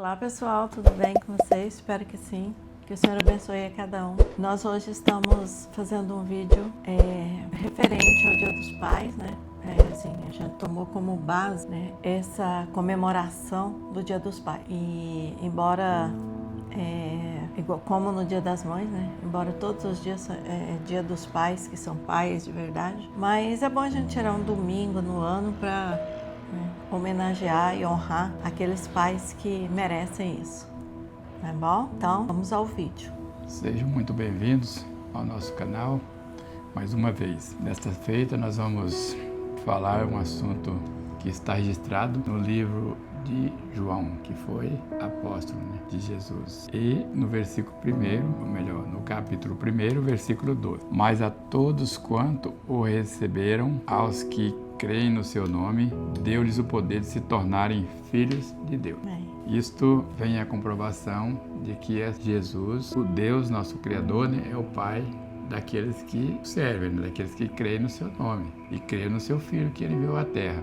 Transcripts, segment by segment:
Olá pessoal, tudo bem com vocês? Espero que sim, que o Senhor abençoe a cada um. Nós hoje estamos fazendo um vídeo referente ao Dia dos Pais, né? A gente tomou como base, né, essa comemoração do Dia dos Pais. E embora, igual como no Dia das Mães, né? Embora todos os dias é Dia dos Pais, que são pais de verdade, mas é bom a gente tirar um domingo no ano para homenagear e honrar aqueles pais que merecem isso. Tá bom? Então, vamos ao vídeo. Sejam muito bem-vindos ao nosso canal. Mais uma vez, nesta feita nós vamos falar um assunto que está registrado no livro de João, que foi apóstolo, né, de Jesus. E no versículo 1, ou melhor, no capítulo 1, versículo 12. Mas a todos quanto o receberam, aos que creem no seu nome, deu-lhes o poder de se tornarem filhos de Deus. Isto vem a comprovação de que é Jesus, o Deus, nosso Criador, né, é o Pai daqueles que servem, daqueles que creem no seu nome e creem no seu Filho que ele enviou à terra.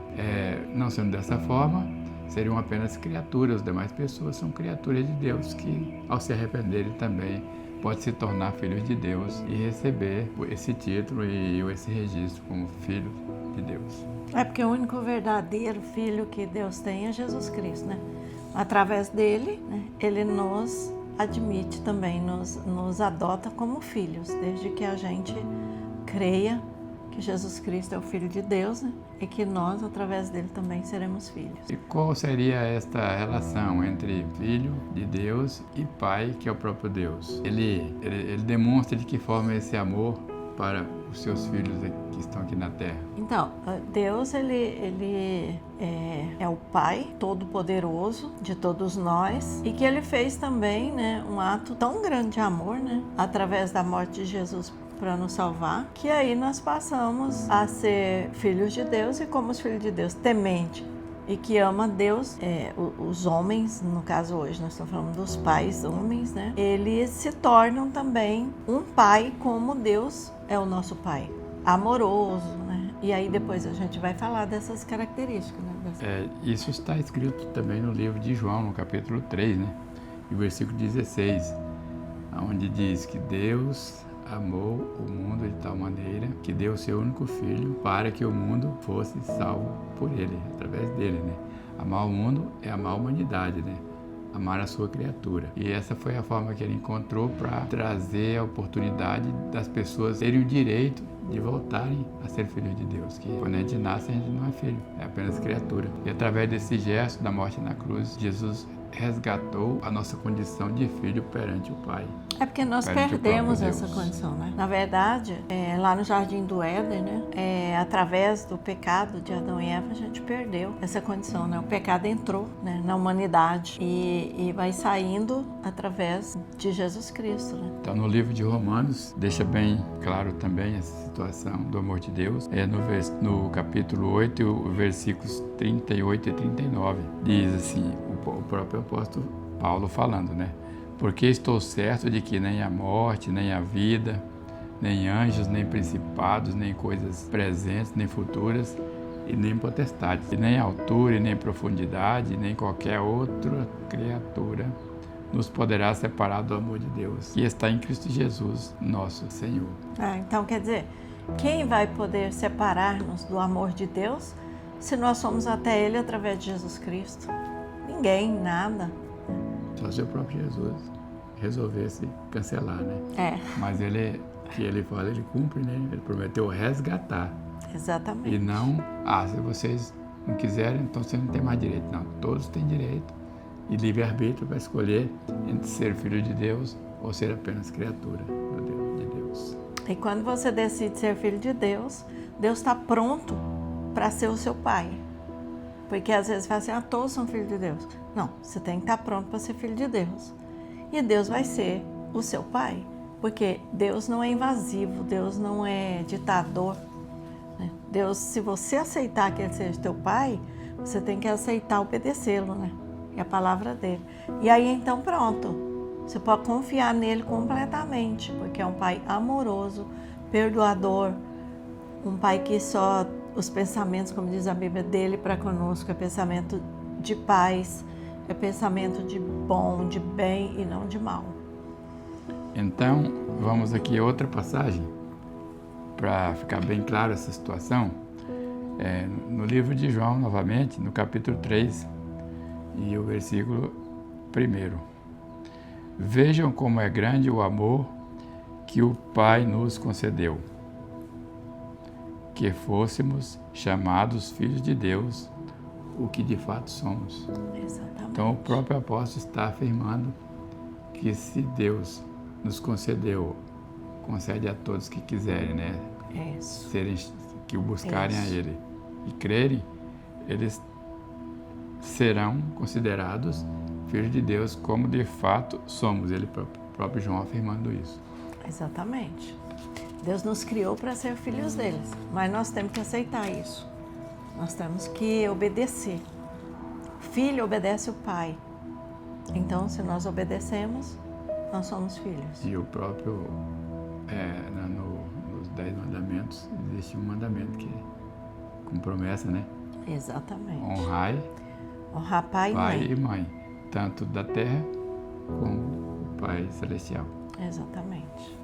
Não sendo dessa forma, seriam apenas criaturas, as demais pessoas são criaturas de Deus que, ao se arrependerem também, pode se tornar filhos de Deus e receber esse título e esse registro como filho de Deus. É porque o único verdadeiro filho que Deus tem é Jesus Cristo, né? Através dele, né, ele nos admite também, nos adota como filhos, desde que a gente creia que Jesus Cristo é o Filho de Deus, né, e que nós, através dele, também seremos filhos. E qual seria esta relação entre Filho de Deus e Pai, que é o próprio Deus? Ele demonstra de que forma esse amor para os seus filhos que estão aqui na Terra? Então, Deus, ele é o Pai Todo-Poderoso de todos nós e que ele fez também, né, um ato tão grande de amor, né, através da morte de Jesus para nos salvar, que aí nós passamos a ser filhos de Deus e como os filhos de Deus, temente e que ama Deus, os homens, no caso hoje nós estamos falando dos pais homens, né? Eles se tornam também um pai como Deus é o nosso pai, amoroso, né? E aí depois a gente vai falar dessas características, né? Isso está escrito também no livro de João, no capítulo 3, né? E o versículo 16, onde diz que Deus amou o mundo de tal maneira que deu o seu único filho para que o mundo fosse salvo por ele, através dele, né? Amar o mundo é amar a humanidade, né? Amar a sua criatura. E essa foi a forma que ele encontrou para trazer a oportunidade das pessoas terem o direito de voltarem a ser filhos de Deus. Que quando a gente nasce, a gente não é filho, é apenas criatura. E através desse gesto da morte na cruz, Jesus resgatou a nossa condição de filho perante o Pai. É porque nós perdemos essa condição, né? Na verdade, lá no Jardim do Éden, né, através do pecado de Adão e Eva, a gente perdeu essa condição, né? O pecado entrou, né, na humanidade e vai saindo através de Jesus Cristo, né? Então, no livro de Romanos, deixa bem claro também essa situação do amor de Deus. No capítulo 8, versículos 38 e 39, diz assim, o próprio apóstolo Paulo falando, né? Porque estou certo de que nem a morte, nem a vida, nem anjos, nem principados, nem coisas presentes, nem futuras, e nem potestades, e nem altura, e nem profundidade, nem qualquer outra criatura nos poderá separar do amor de Deus, que está em Cristo Jesus, nosso Senhor. Então, quer dizer, quem vai poder separar-nos do amor de Deus se nós somos até Ele através de Jesus Cristo? Ninguém, nada. Só se o próprio Jesus resolvesse cancelar, né? Mas que ele fala, ele cumpre, né? Ele prometeu resgatar. Exatamente. E não, se vocês não quiserem, então vocês não têm mais direito. Não, todos têm direito e livre-arbítrio para escolher entre ser filho de Deus ou ser apenas criatura de Deus. E quando você decide ser filho de Deus, Deus está pronto para ser o seu pai. Porque às vezes fala assim, todos são filhos de Deus. Não, você tem que estar pronto para ser filho de Deus. E Deus vai ser o seu pai. Porque Deus não é invasivo, Deus não é ditador. Né? Deus, se você aceitar que Ele seja teu pai, você tem que aceitar obedecê-lo, né? É a palavra dele. E aí então pronto, você pode confiar nele completamente, porque é um pai amoroso, perdoador, um pai que só os pensamentos, como diz a Bíblia, dele para conosco é pensamento de paz, é pensamento de bom, de bem e não de mal. Então, vamos aqui a outra passagem, para ficar bem claro essa situação. No livro de João, novamente, no capítulo 3, e o versículo 1. Vejam como é grande o amor que o Pai nos concedeu, que fôssemos chamados filhos de Deus, o que de fato somos. Exatamente. Então o próprio apóstolo está afirmando que se Deus nos concedeu, concede a todos que quiserem, né? Isso. Que o buscarem Isso. a Ele e crerem, eles serão considerados filhos de Deus, como de fato somos. Ele próprio João afirmando isso. Exatamente. Deus nos criou para ser filhos deles, mas nós temos que aceitar isso. Nós temos que obedecer. Filho obedece o pai. Então, se nós obedecemos, nós somos filhos. E o próprio, nos 10 mandamentos, existe um mandamento que com promessa, né? Exatamente. Honrar pai e mãe, tanto da terra como o Pai Celestial. Exatamente.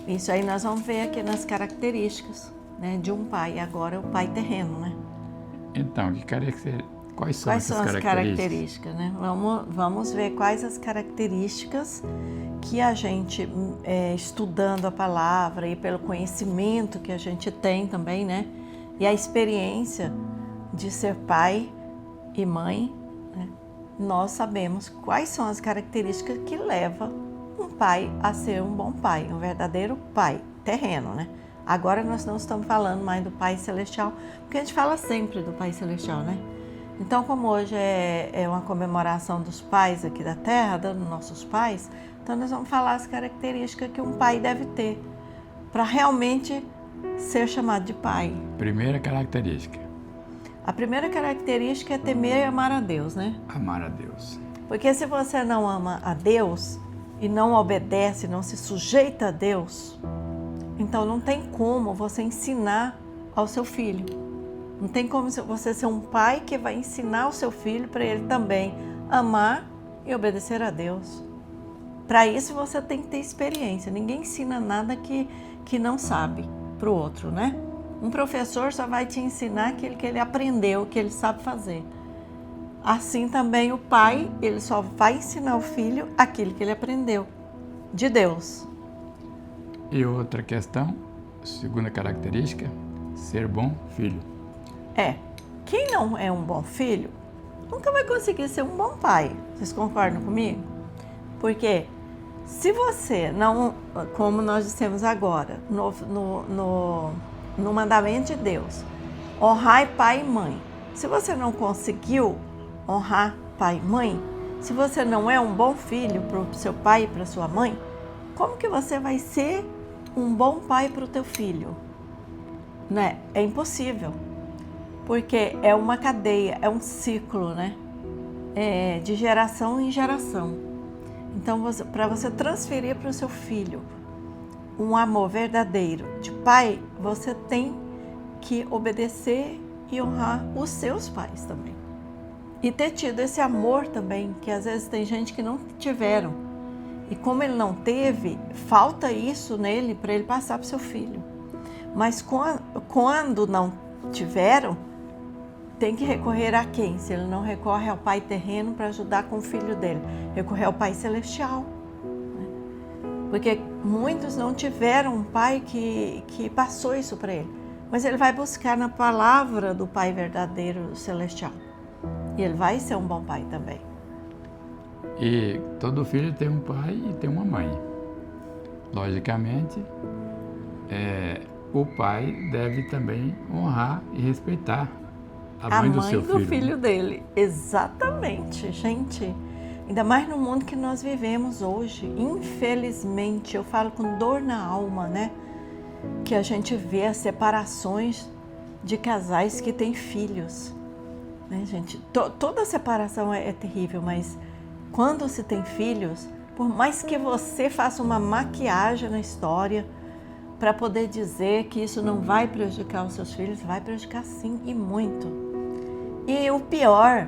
Isso aí nós vamos ver aqui nas características, né, de um pai. Agora o pai terreno, né? Então, quais são essas as características, né? Vamos ver quais as características que a gente, estudando a palavra e pelo conhecimento que a gente tem também, né? E a experiência de ser pai e mãe, né? Nós sabemos quais são as características que levam um pai a ser um bom pai, um verdadeiro pai terreno, né? Agora nós não estamos falando mais do Pai Celestial, porque a gente fala sempre do Pai Celestial, né? Então, como hoje é uma comemoração dos pais aqui da Terra, dos nossos pais, então nós vamos falar as características que um pai deve ter para realmente ser chamado de pai. Primeira característica. A primeira característica é temer e amar a Deus, né? Amar a Deus. Porque se você não ama a Deus e não obedece, não se sujeita a Deus, então não tem como você ensinar ao seu filho. Não tem como você ser um pai que vai ensinar o seu filho para ele também amar e obedecer a Deus. Para isso você tem que ter experiência. Ninguém ensina nada que não sabe para o outro, né? Um professor só vai te ensinar aquilo que ele aprendeu, que ele sabe fazer. Assim também o pai, ele só vai ensinar o filho aquilo que ele aprendeu de Deus. E outra questão, segunda característica, ser bom filho. Quem não é um bom filho, nunca vai conseguir ser um bom pai. Vocês concordam comigo? Porque se você não, como nós dissemos agora, no mandamento de Deus, honrai pai e mãe. Se você não conseguiu honrar pai e mãe, se você não é um bom filho para o seu pai e para sua mãe, como que você vai ser um bom pai para o teu filho? Né? É impossível, porque é uma cadeia, é um ciclo, né? De geração em geração. Então, para você transferir para o seu filho um amor verdadeiro de pai, você tem que obedecer e honrar os seus pais também. E ter tido esse amor também, que às vezes tem gente que não tiveram. E como ele não teve, falta isso nele para ele passar para o seu filho. Mas quando não tiveram, tem que recorrer a quem? Se ele não recorre ao pai terreno para ajudar com o filho dele, recorrer ao pai celestial. Porque muitos não tiveram um pai que passou isso para ele. Mas ele vai buscar na palavra do pai verdadeiro celestial. E ele vai ser um bom pai também. E todo filho tem um pai e tem uma mãe. Logicamente, o pai deve também honrar e respeitar a mãe do seu filho. A mãe do filho dele, exatamente, gente. Ainda mais no mundo que nós vivemos hoje, infelizmente, eu falo com dor na alma, né? Que a gente vê as separações de casais que têm filhos. Né, gente? Toda separação é terrível, mas quando se tem filhos, por mais que você faça uma maquiagem na história para poder dizer que isso não vai prejudicar os seus filhos, vai prejudicar sim, e muito. E o pior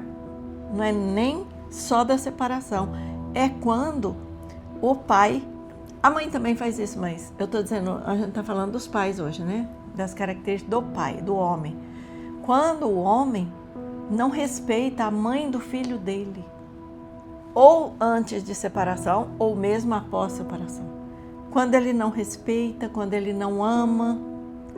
não é nem só da separação. É quando o pai... A mãe também faz isso, mas eu estou dizendo, a gente está falando dos pais hoje, né? Das características do pai, do homem. Quando o homem não respeita a mãe do filho dele, ou antes de separação, ou mesmo após separação. Quando ele não respeita, quando ele não ama,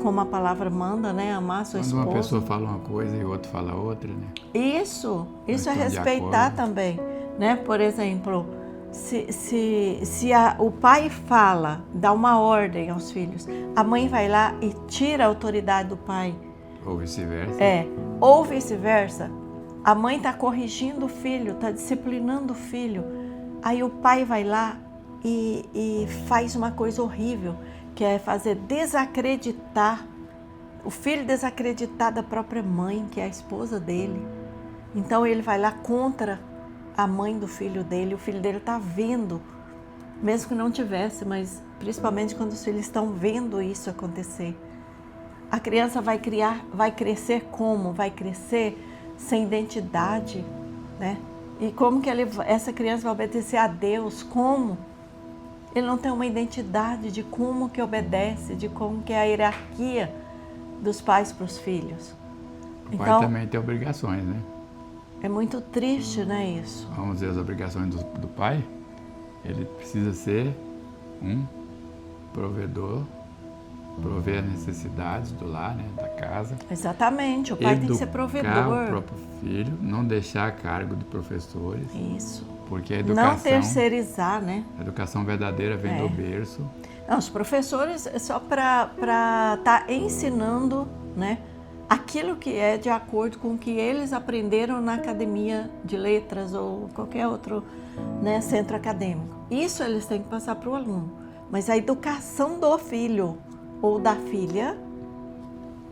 como a palavra manda, né? Amar sua esposa. Quando uma pessoa fala uma coisa e o outro fala outra, né? Isso é respeitar também, né? Por exemplo, o pai fala, dá uma ordem aos filhos, a mãe vai lá e tira a autoridade do pai. Ou vice-versa. Ou vice-versa. A mãe está corrigindo o filho, está disciplinando o filho. Aí o pai vai lá e faz uma coisa horrível, que é fazer desacreditar, o filho desacreditar da própria mãe, que é a esposa dele. Então ele vai lá contra a mãe do filho dele, o filho dele está vendo, mesmo que não tivesse, mas principalmente quando os filhos estão vendo isso acontecer. A criança vai crescer como? Vai crescer sem identidade, né? E como que essa criança vai obedecer a Deus? Como? Ele não tem uma identidade de como que obedece, de como que é a hierarquia dos pais para os filhos. O pai também tem obrigações, né? É muito triste, né, isso? Vamos ver as obrigações do pai. Ele precisa ser um provedor, prover as necessidades do lar, né, da casa. Exatamente, o pai tem que ser provedor. Educar o próprio filho, não deixar a cargo de professores. Isso. Porque a educação... Não terceirizar, né? A educação verdadeira vem do berço. Não, os professores é só para estar ensinando, né, aquilo que é de acordo com o que eles aprenderam na academia de letras ou qualquer outro, né, centro acadêmico. Isso eles têm que passar para o aluno. Mas a educação do filho ou da filha,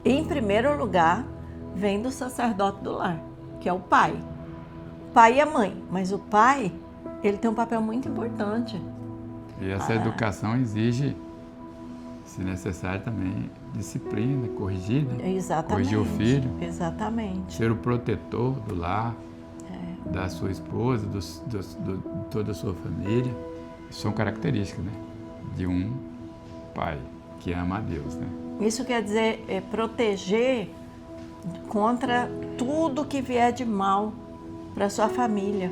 em primeiro lugar, vem do sacerdote do lar, que é o pai. O pai e a mãe, mas o pai, ele tem um papel muito importante. E essa educação exige, se necessário também, disciplina, corrigir, né? Exatamente. Corrigir o filho. Exatamente. Ser o protetor do lar, da sua esposa, de toda a sua família. Isso são características, né, de um pai que ama a Deus, né? Isso quer dizer proteger contra tudo que vier de mal para sua família.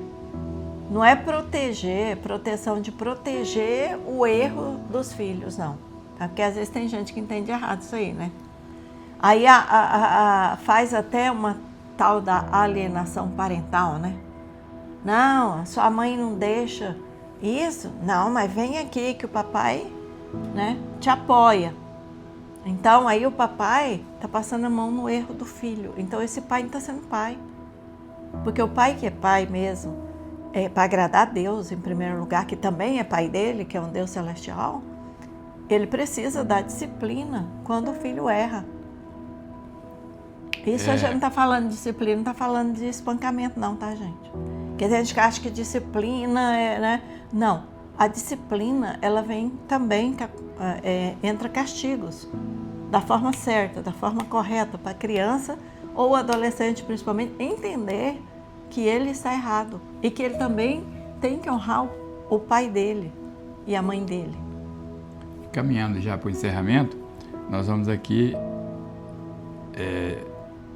Não é proteger, proteção de proteger o erro dos filhos, não. Porque às vezes tem gente que entende errado isso aí, né? Aí faz até uma tal da alienação parental, né? Não, a sua mãe não deixa isso. Não, mas vem aqui que o papai, né, te apoia. Então aí o papai está passando a mão no erro do filho. Então esse pai não está sendo pai. Porque o pai que é pai mesmo, para agradar a Deus em primeiro lugar, que também é pai dele, que é um Deus celestial, ele precisa dar disciplina quando o filho erra. Isso a gente não está falando de disciplina, não está falando de espancamento não, tá, gente? Porque a gente acha que disciplina né? Não, a disciplina, ela vem também, entra castigos, da forma certa, da forma correta, para a criança ou adolescente principalmente, entender que ele está errado e que ele também tem que honrar o pai dele e a mãe dele. Caminhando já para o encerramento, nós vamos aqui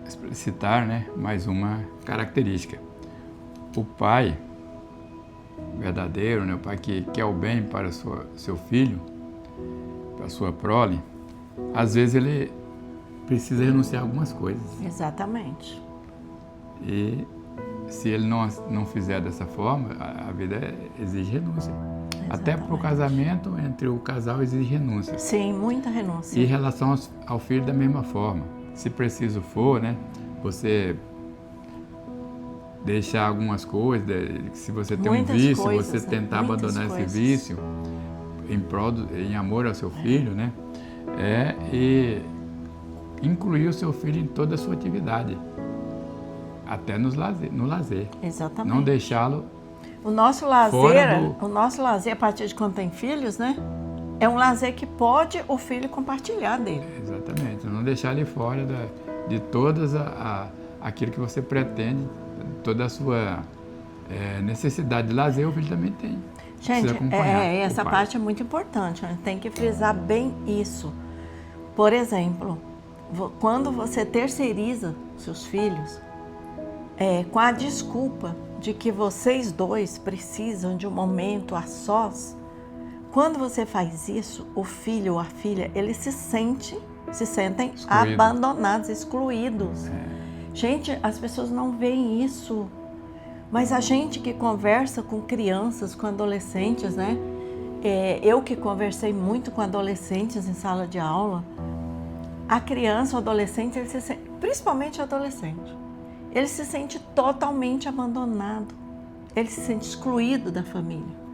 explicitar, né, mais uma característica. O pai verdadeiro, né, o pai que quer o bem para seu filho, para a sua prole, às vezes ele precisa renunciar a algumas coisas. Exatamente. E se ele não fizer dessa forma, a vida exige renúncia. Exatamente. Até para o casamento, entre o casal, exige renúncia. Sim, muita renúncia. E em relação ao filho, da mesma forma. Se preciso for, né, você deixar algumas coisas, se você tem um vício, você tentar abandonar esse vício em amor ao seu filho, né, e incluir o seu filho em toda a sua atividade, até no lazer. Exatamente. Não deixá-lo. O nosso lazer, a partir de quando tem filhos, né, é um lazer que pode o filho compartilhar dele. Exatamente. Não deixar ele fora de todas aquilo que você pretende, toda a sua necessidade de lazer, o filho também tem. Gente, Precisa acompanhar o essa pai. parte é muito importante, a gente tem que frisar bem isso. Por exemplo, quando você terceiriza seus filhos, com a desculpa de que vocês dois precisam de um momento a sós, quando você faz isso, o filho ou a filha, eles se sentem abandonados, excluídos. Gente, as pessoas não veem isso. Mas a gente que conversa com crianças, com adolescentes, né? Eu que conversei muito com adolescentes em sala de aula, a criança, o adolescente, ele se sente, principalmente o adolescente, ele se sente totalmente abandonado, ele se sente excluído da família.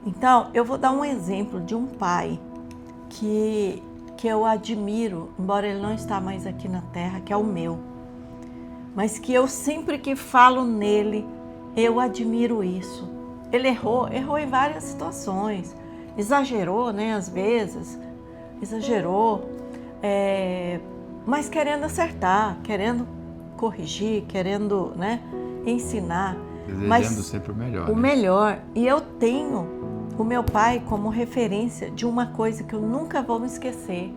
Então, eu vou dar um exemplo de um pai que eu admiro, embora ele não está mais aqui na Terra, que é o meu, mas que eu sempre que falo nele, eu admiro isso. Ele errou em várias situações, exagerou, né, às vezes, mas querendo acertar, querendo corrigir, querendo, né, ensinar. Desejando sempre o melhor. O melhor. E eu tenho o meu pai como referência de uma coisa que eu nunca vou me esquecer,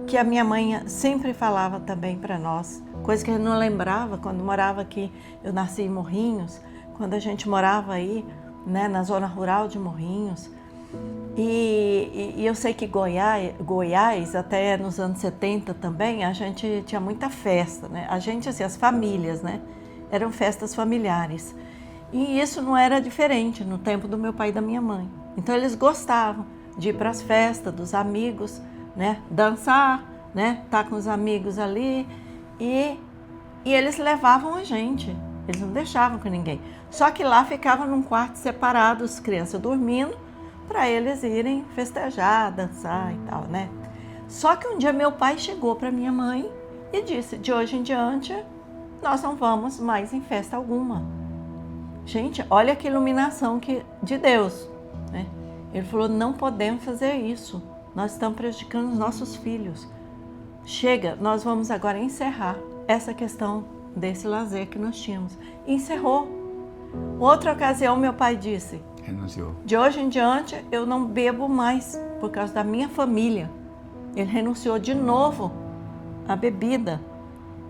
que a minha mãe sempre falava também para nós, coisa que eu não lembrava quando morava aqui. Eu nasci em Morrinhos, quando a gente morava aí, né, na zona rural de Morrinhos. E eu sei que Goiás, até nos anos 70 também, a gente tinha muita festa, né? A gente, assim, as famílias, né? Eram festas familiares. E isso não era diferente no tempo do meu pai e da minha mãe. Então eles gostavam de ir para as festas dos amigos, né? Dançar, né? Estar com os amigos ali. E eles levavam a gente. Eles não deixavam com ninguém. Só que lá ficavam num quarto separado, as crianças dormindo, para eles irem festejar, dançar e tal, né? Só que um dia meu pai chegou para minha mãe e disse: de hoje em diante, nós não vamos mais em festa alguma. Gente, olha que iluminação de Deus, né? Ele falou: não podemos fazer isso, nós estamos prejudicando os nossos filhos. Chega, nós vamos agora encerrar essa questão desse lazer que nós tínhamos. E encerrou. Outra ocasião, meu pai disse: renunciou. De hoje em diante, eu não bebo mais por causa da minha família. Ele renunciou de novo à bebida,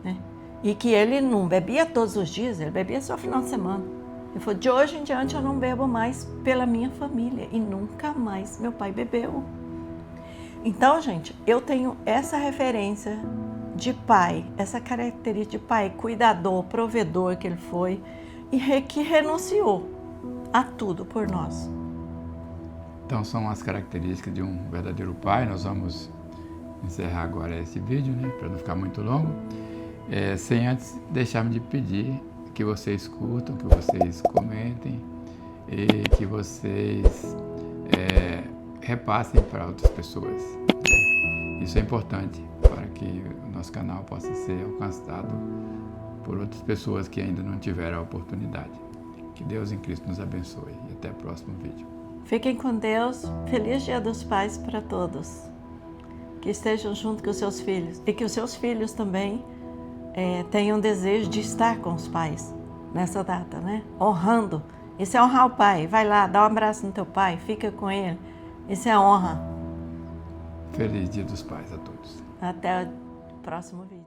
né? E que ele não bebia todos os dias, ele bebia só no final de semana. Ele falou: de hoje em diante eu não bebo mais pela minha família. E nunca mais meu pai bebeu. Então, gente, eu tenho essa referência de pai, essa característica de pai cuidador, provedor que ele foi, e que renunciou a tudo por nós. Então são as características de um verdadeiro pai. Nós vamos encerrar agora esse vídeo, né, para não ficar muito longo, sem antes deixarmos de pedir que vocês curtam, que vocês comentem e que vocês repassem para outras pessoas. Isso é importante para que o nosso canal possa ser alcançado por outras pessoas que ainda não tiveram a oportunidade. Que Deus em Cristo nos abençoe e até o próximo vídeo. Fiquem com Deus. Feliz Dia dos Pais para todos. Que estejam junto com os seus filhos e que os seus filhos também tenham desejo de estar com os pais nessa data, né? Honrando. Isso é honrar o pai. Vai lá, dá um abraço no teu pai, fica com ele. Isso é honra. Feliz Dia dos Pais a todos. Até o próximo vídeo.